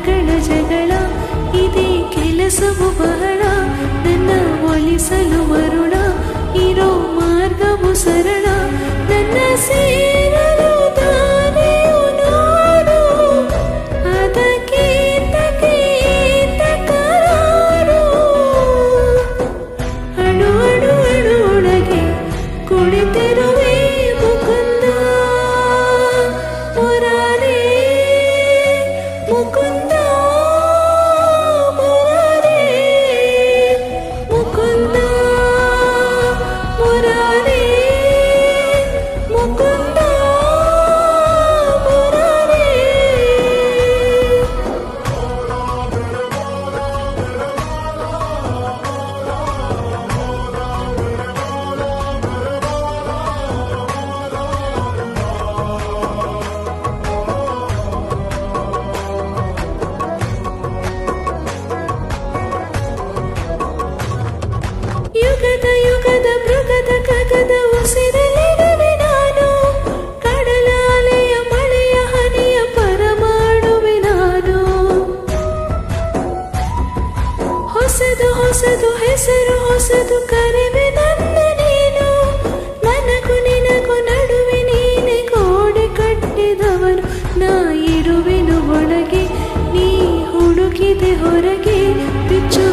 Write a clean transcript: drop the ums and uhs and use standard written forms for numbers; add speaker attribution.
Speaker 1: ಮರಗಳ ಜಗಳ ಇದೇ ಕೆಲಸವು ಬಹಳ ನನ್ನ ಒಲಿಸಲು ಮರುಳ ಇರೋ ಮಾರ್ಗವು ಸರಳ ನನ್ನ ಸೇರಲು ದಾರಿಯು ನೋಡು ಅದಕ್ಕೆ ತಕರಾರು ಅಡು ಅಡು ಅಡು ಒಳಗೆ ಕುಳಿತಿರುವೆ ಮುಕುಂದ ಮುರಾರೇ ಮುಕುಂದ ಮುರಾರೇ ಮುಕುಂದ ಮುರಾರೇ ಮುಕುಂದ ಮುರಾರೇ. ಯುಗದ ಯುಗದ ಮೃಗದ ಕಗದ ಉಸಿರಲಿರುವೆ ನಾನು ಕಡಲ ಅಲೆಯ ಮಳೆಯ ಹನಿಯ ಪರಮಾಣುವೆ ನಾನು ಹೊಸದು ಹೊಸದು ಹೆಸರು ಹೊಸದು ಕರೆವೆ ನನ್ನ ನೀನು ನನಗೂ ನಿನಗೂ ನಡುವೆ ನೀನೆ ಗೋಡೆ ಕಟ್ಟಿದವನು ನಾ ಇರುವೆನು ಒಳಗೆ ನೀ ಹುಡುಕಿದೆ ಹೊರಗೆ ಬಿಚ್ಚು